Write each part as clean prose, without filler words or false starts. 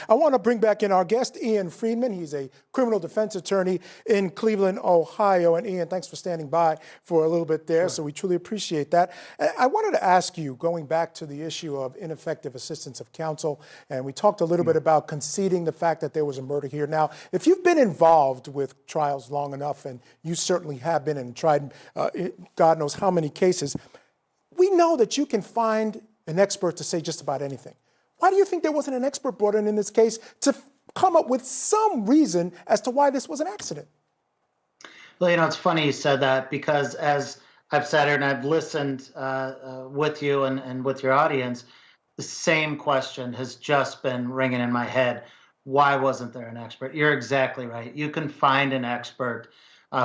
I want to bring back in our guest, Ian Friedman. He's a criminal defense attorney in Cleveland, Ohio. And Ian, thanks for standing by for a little bit there. Sure. So we truly appreciate that. I wanted to ask you, going back to the issue of ineffective assistance of counsel, and we talked a little bit about conceding the fact that there was a murder here. Now, if you've been involved with trials long enough, and you certainly have been and tried God knows how many cases, we know that you can find an expert to say just about anything. Why do you think there wasn't an expert brought in this case to come up with some reason as to why this was an accident? Well, it's funny you said that, because as I've sat here and I've listened with you and with your audience, the same question has just been ringing in my head. Why wasn't there an expert? You're exactly right. You can find an expert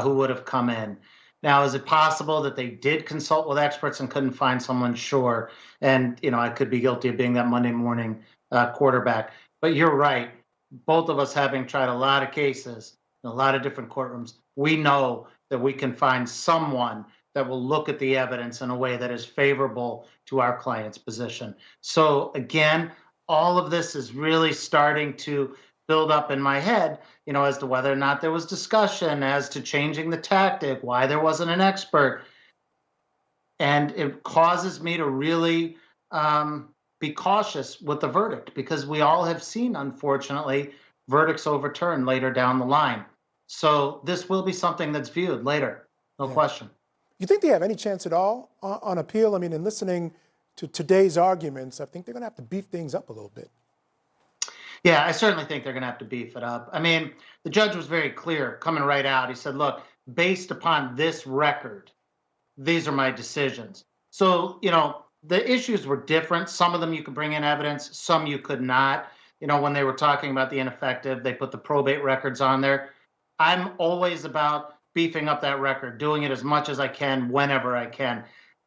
who would have come in. Now, is it possible that they did consult with experts and couldn't find someone? Sure. And, I could be guilty of being that Monday morning quarterback. But you're right. Both of us, having tried a lot of cases in a lot of different courtrooms, we know that we can find someone that will look at the evidence in a way that is favorable to our client's position. So again, all of this is really starting to build up in my head, as to whether or not there was discussion as to changing the tactic, why there wasn't an expert. And it causes me to really be cautious with the verdict, because we all have seen, unfortunately, verdicts overturned later down the line. So this will be something that's viewed later, no question. You think they have any chance at all on appeal? I mean, in listening to today's arguments, I think they're going to have to beef things up a little bit. Yeah, I certainly think they're going to have to beef it up. I mean, the judge was very clear coming right out. He said, look, based upon this record, these are my decisions. So, the issues were different. Some of them you could bring in evidence, some you could not. When they were talking about the ineffective, they put the probate records on there. I'm always about beefing up that record, doing it as much as I can, whenever I can.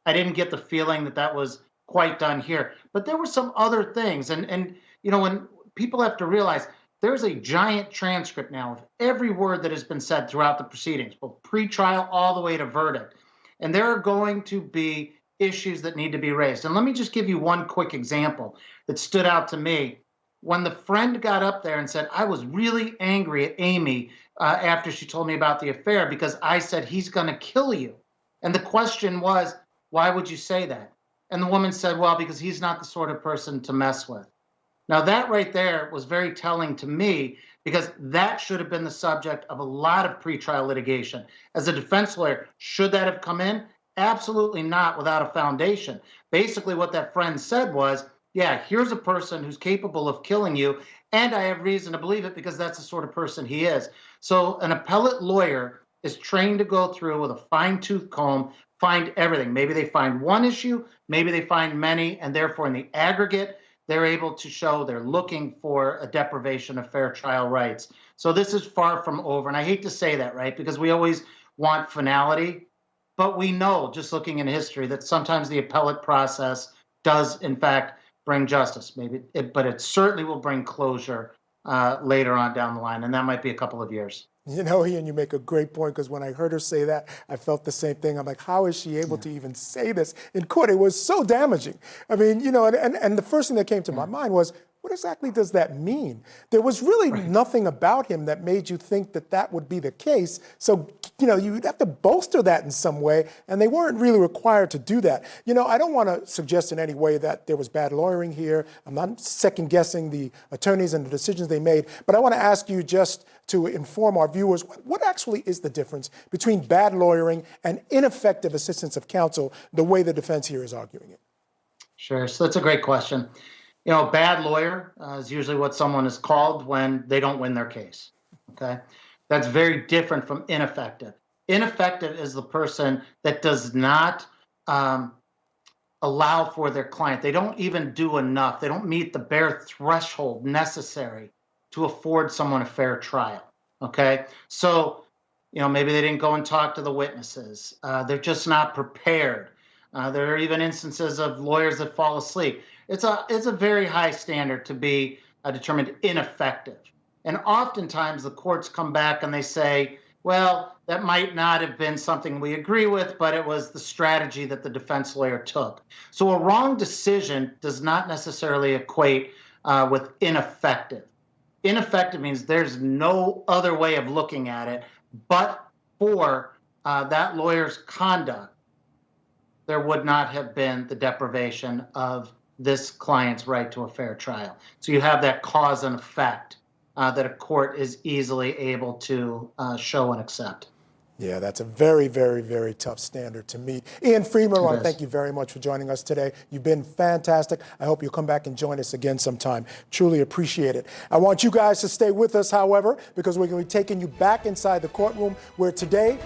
I didn't get the feeling that that was quite done here. But there were some other things. And when people have to realize there's a giant transcript now of every word that has been said throughout the proceedings, both pre-trial all the way to verdict. And there are going to be issues that need to be raised. And let me just give you one quick example that stood out to me. When the friend got up there and said, I was really angry at Amy after she told me about the affair because I said, he's going to kill you. And the question was, why would you say that? And the woman said, well, because he's not the sort of person to mess with. Now, that right there was very telling to me, because that should have been the subject of a lot of pretrial litigation. As a defense lawyer, should that have come in? Absolutely not, without a foundation. Basically, what that friend said was, yeah, here's a person who's capable of killing you, and I have reason to believe it because that's the sort of person he is. So an appellate lawyer is trained to go through with a fine-tooth comb, find everything. Maybe they find one issue, maybe they find many, and therefore in the aggregate, they're able to show they're looking for a deprivation of fair trial rights. So this is far from over. And I hate to say that, right? Because we always want finality. But we know, just looking in history, that sometimes the appellate process does, in fact, bring justice. But it certainly will bring closure later on down the line. And that might be a couple of years. Ian, you make a great point, because when I heard her say that, I felt the same thing. I'm like, how is she able to even say this in court? It was so damaging. I mean, and the first thing that came to my mind was, what exactly does that mean? There was really nothing about him that made you think that that would be the case. So, you'd have to bolster that in some way, and they weren't really required to do that. I don't want to suggest in any way that there was bad lawyering here. I'm not second-guessing the attorneys and the decisions they made, but I want to ask you, just to inform our viewers, what actually is the difference between bad lawyering and ineffective assistance of counsel, the way the defense here is arguing it? Sure. So that's a great question. Bad lawyer is usually what someone is called when they don't win their case. Okay. That's very different from ineffective. Ineffective is the person that does not allow for their client. They don't even do enough. They don't meet the bare threshold necessary to afford someone a fair trial. Okay. So, maybe they didn't go and talk to the witnesses. They're just not prepared. There are even instances of lawyers that fall asleep. It's a very high standard to be determined ineffective. And oftentimes the courts come back and they say, well, that might not have been something we agree with, but it was the strategy that the defense lawyer took. So a wrong decision does not necessarily equate with ineffective. Ineffective means there's no other way of looking at it but for that lawyer's conduct. There would not have been the deprivation of this client's right to a fair trial. So you have that cause and effect that a court is easily able to show and accept. Yeah, that's a very, very, very tough standard to meet. Ian Friedman, I want to thank you very much for joining us today. You've been fantastic. I hope you'll come back and join us again sometime. Truly appreciate it. I want you guys to stay with us, however, because we're going to be taking you back inside the courtroom where today,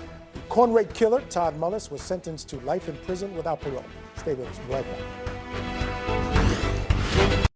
corn rate killer Todd Mullis was sentenced to life in prison without parole. Stay with us. We'll be right back.